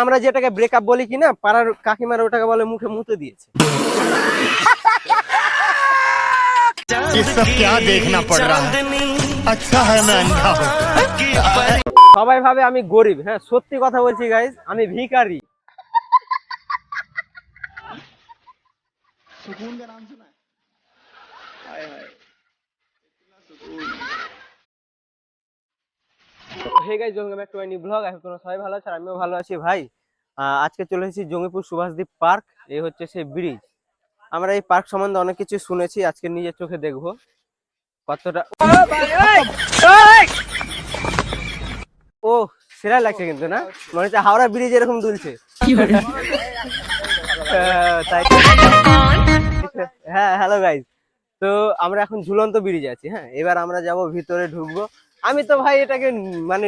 আমরা যেটাকে ব্রেকআপ বলি কি না, পাড়ার কাকিমারা ওটাকে বলে মুখে মুতে দিয়েছে। ये सब क्या देखना पड़ रहा है? अच्छा है मैं अंधा हूं। সবাই ভাবে আমি গরিব। হ্যাঁ, সত্যি কথা বলছি গাইস, আমি ভিখারি। सुकून का नाम सुना है? हाय हाय इतना सुकून। Hey guys, welcome back to my new blog. I hope তোমরা সবাই ভালো আছো আর আমিও ভালো আছি ভাই। আজকে চলে এসেছি জঙ্গিপুর সুভাষদ্বীপ পার্ক। এই হচ্ছে সেই ব্রিজ। আমরা এই পার্ক সম্বন্ধে অনেক কিছু শুনেছি, আজকে নিজের চোখে দেখবো কতটা। ও সেরা লাগছে কিন্তু, না মনে হচ্ছে হাওড়া ব্রিজ এরকম দুলছে। তাই হ্যাঁ, হ্যালো গাইস। তো আমরা এখন ঝুলন্ত ব্রিজে আছি। হ্যাঁ, এবার আমরা যাব ভিতরে, ঢুকবো। আমি তো ভাই এটাকে মানে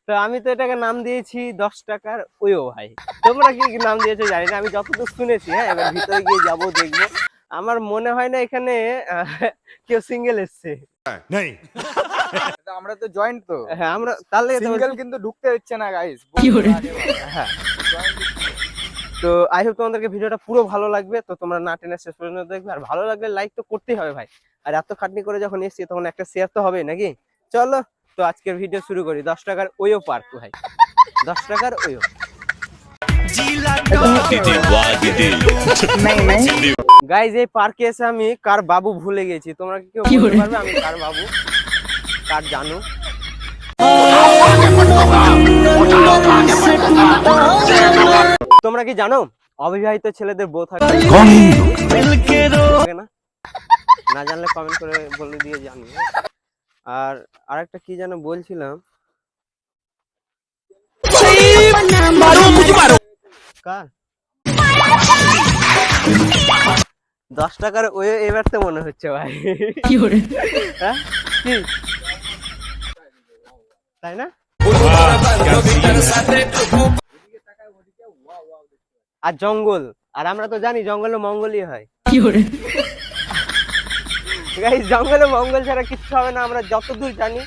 তো আমি তো এটাকে নাম দিয়েছি 10 টাকার ওয়ো ভাই। তোমরা কি নাম দিয়েছো জানি না, আমি যতদূর শুনেছি। হ্যাঁ, এবার ভিতরে গিয়ে যাবো, দেখবো। আমার মনে হয় না এখানে কেউ সিঙ্গেল এসছে। नहीं আমরা তো জয়েন্ট তো। হ্যাঁ, আমরা তাহলে সিঙ্গেল কিন্তু ঢুকতে দিচ্ছে না গাইস। হ্যাঁ, তো আই হোপ তোমাদেরকে ভিডিওটা পুরো ভালো লাগবে। তো তোমরা না টেনে শেষ পর্যন্ত দেখবে, আর ভালো লাগলে লাইক তো করতেই হবে ভাই। আর এত খাটনি করে যখন এসছি তখন একটা শেয়ার তো হবে নাকি। চলো তো আজকের ভিডিও শুরু করি। 10 টাকার ওয়ো পার্ক ভাই, 10 টাকার ওয়ো। গাইজ, এই পার্কে এসে আমি কার বাবু ভুলে গেছি। তোমরা কি কেউ বলতে পারবে আমি কার বাবু, কার জানো? তোমরা কি জানো অবিবাহিত ছেলেদের বউ থাকে না? না জানলে কমেন্ট করে বলে দিয়ে জানি। আর আরেকটা কি যেন বলছিলাম, কার 10 টাকার ওই এবার তো মনে হচ্ছে ভাই। হ্যাঁ কি তাই না? আর জঙ্গল, আর আমরা তো জানি জঙ্গলে মঙ্গলই হয়। গাইস, জঙ্গলে মঙ্গল ছাড়া কিচ্ছু হবে না, আমরা যতদূর জানি।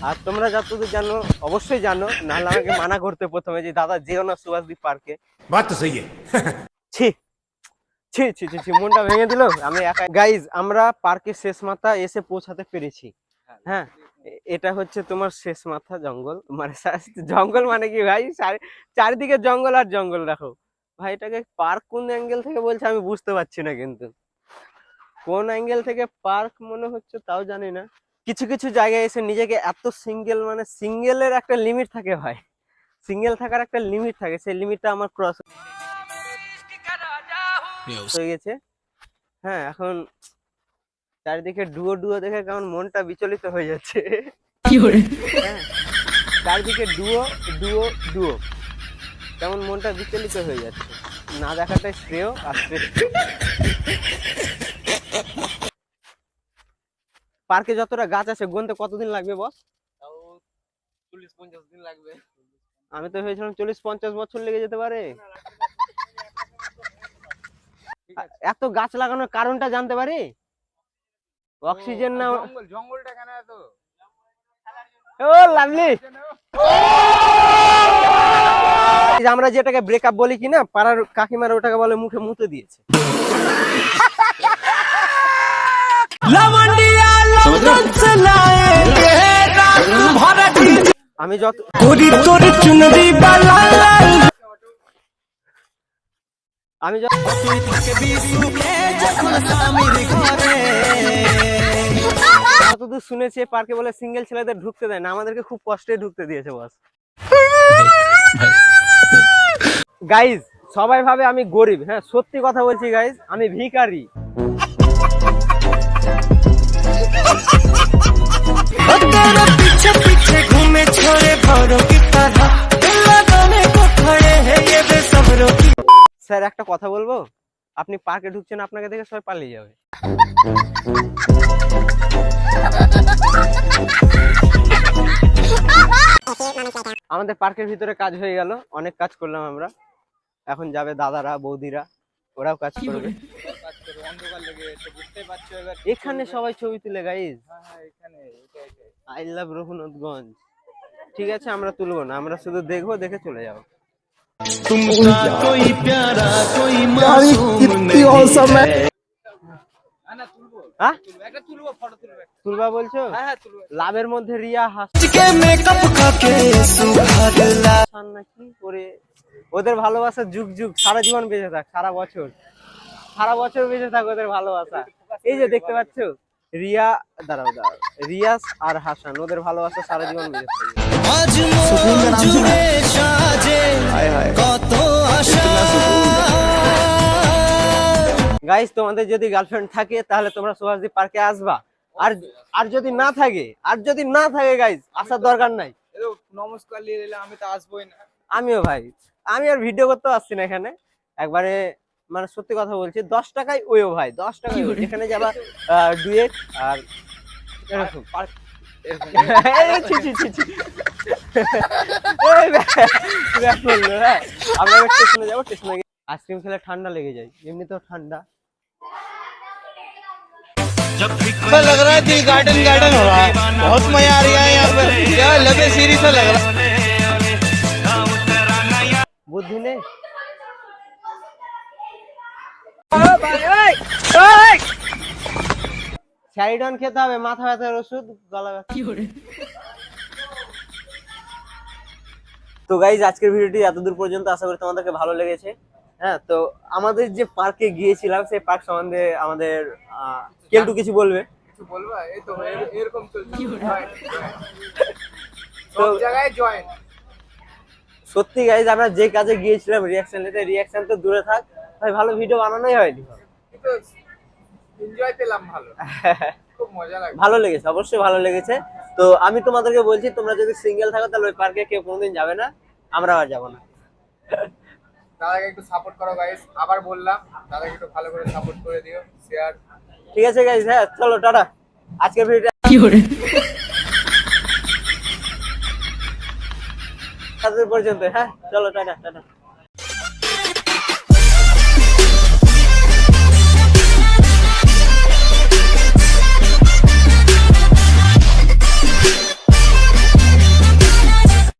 আর তোমরা যতদূর জানো অবশ্যই জানো, নাহলে আমাকে মানা করতে প্রথমে যে দাদা যেও না সুভাষদ্বীপ পার্কে। बात तो सही है। ছি ছি ছি ছি ছি, মনটা ভেঙে দিল আমি একা। গাইজ, আমরা পার্কের শেষ মাথা এসে পৌঁছাতে পেরেছি। হ্যাঁ, এটা হচ্ছে তোমার শেষ মাথা জঙ্গল। মানে জঙ্গল মানে কি ভাই, চারিদিকে জঙ্গল আর জঙ্গল। দেখো ভাই, এটাকে পার্ক কোন অ্যাঙ্গেল থেকে বলছে আমি বুঝতে পারছি না, কিন্তু কোন অ্যাঙ্গেল থেকে পার্ক মনে হচ্ছে তাও জানি না। কিছু কিছু জায়গায় এসে নিজেকে এত সিঙ্গেল, মানে সিঙ্গেলের একটা লিমিট থাকে ভাই, সিঙ্গেল থাকার একটা লিমিট থাকে, সেই লিমিটটা আমার ক্রস হয়ে গেছে। হ্যাঁ, এখন চারিদিকে ডুয়ো ডুয়ো দেখে কেমন মনটা বিচলিত হয়ে যাচ্ছে। হ্যাঁ, চারিদিকে ডুয়ো ডুয়ো ডুয়ো, কেমন মনটা বিচলিত হয়ে যাচ্ছে। না দেখাটাই শ্রেয় আর শ্রেষ্ঠ। পার্কে যতটা গাছ আছে গুনতে কতদিন লাগবে বস? 40-50 দিন লাগবে। আমি তো ভেবেছিলাম 40-50 বছর লেগে যেতে পারে। এত গাছ লাগানোর কারণটা জানতে পারি? অক্সিজেন না? জঙ্গলটা কেন এত? ও লাভলি, আমরা যেটাকে ব্রেকআপ বলি কি না, পাড়ার কাকিমারা ওটাকে বলে মুখে মুতে দিয়েছে। আমি যত আমি যতদূর শুনেছি পার্কে বলে সিঙ্গেল ছেলেদের ঢুকতে দেয় না, আমাদেরকে খুব কষ্টে ঢুকতে দিয়েছে বস। গাইজ, সবাই ভাবে আমি গরিব। হ্যাঁ, সত্যি কথা বলছি গাইজ, আমি ভিখারি। স্যার একটা কথা বলবো, আপনি পার্কে ঢুকছেন, আপনাকে দেখে সবাই পালিয়ে যাবে। আমাদের পার্কের ভিতরে কাজ হয়ে গেল, অনেক কাজ করলাম আমরা। এখন যাবে দাদারা বৌদিরা, ওরাও কাজ করবে। অন্ধকার লেগে গেছে, বুঝতেই পারছো এবার। এখানে সবাই ছবি তুলে গাইজ। হ্যাঁ হ্যাঁ, এখানে এটাই। I love Raghunathganj. ঠিক আছে, আমরা তুলবো না, আমরা শুধু দেখবো, দেখে চলে যাবো। হ্যাঁ না, তুলবো হ্যাঁ একটা তুলবো, ফটো তুলবো একটা। তুলবা বলছো? হ্যাঁ হ্যাঁ তুলবো। লাভের মধ্যে রিয়া হাসান নাকি করে, ওদের ভালোবাসা যুগ যুগ সারা জীবন বেঁচে থাক, সারা বছর বেঁচে থাক ওদের ভালোবাসা। এই যে দেখতে পাচ্ছ রিয়া, দাঁড়াও, রিয়াস আর হাসান, ওদের ভালোবাসা সারা জীবন বেঁচে থাকবে। গাইস, তোমাদের যদি গার্লফ্রেন্ড থাকে তাহলে তোমরা সুভাষদ্বীপ পার্কে আসবা, আর যদি না থাকে গাইস আসার দরকার নাই। নমস্কার নিয়ে এলে আমি তো আসবোই না। আমিও ভাই, আমি আর ভিডিও করতে আসছি না এখানে, একবারে মানে সত্যি কথা বলছি, 10 টাকায় ওইও ভাই, 10 টাকায় যেখানে যাবা ডুয়েট আর এরকম। এই ছি ছি ছি ছি। এই ব্যাক বললো, হ্যাঁ আমরা স্টেশনে যাবো, স্টেশনে গিয়ে আইসক্রিম খেলে ঠান্ডা লেগে যায়, এমনিতেও ঠান্ডা। लग रहा है दिल गार्डन हो रहा है, बहुत मजा आ रहा है यहाँ पर, क्या लगे सीरीज सा लग रहा है। বুদ্ধি নেই। স্যারিডন খেতে হবে, মাথা ব্যথার ওষুধ, গলা ব্যথা। তো গাইজ, আজকের ভিডিওটি এতদূর পর্যন্ত, আশা করি তোমাদেরকে ভালো লেগেছে। হ্যাঁ, তো আমাদের যে পার্কে গিয়েছিলাম সেই পার্ক সম্বন্ধে আমাদের কেলটু কিছু বলবে। কিছু বলবা? এই তো এরকম চলছে, সব জায়গায় জয়েন। সত্যি গাইজ, আমরা যে কাজে গিয়েছিলাম রিয়াকশন নিতে, রিয়াকশন তো দূরে থাক ভাই, ভালো ভিডিও বানানোই হয়নি। কিন্তু এনজয় পেলাম, ভালো, খুব মজা লাগে, ভালো লেগেছে, অবশ্যই ভালো লেগেছে। তো আমি তোমাদেরকে বলছি, তোমরা যদি সিঙ্গেল থাকো তাহলে ওই পার্কে কেউ কোনোদিন যাবে না, আমরা আর যাবো না। দাদাকে একটু সাপোর্ট করো গাইস, আবার বললাম দাদাকে একটু ভালো করে সাপোর্ট করে দিও, শেয়ার। ঠিক আছে গাইজ, হ্যাঁ চলো টাটা, আজকের ভিডিওটা পর্যন্ত। হ্যাঁ চলো টাটা টাটা।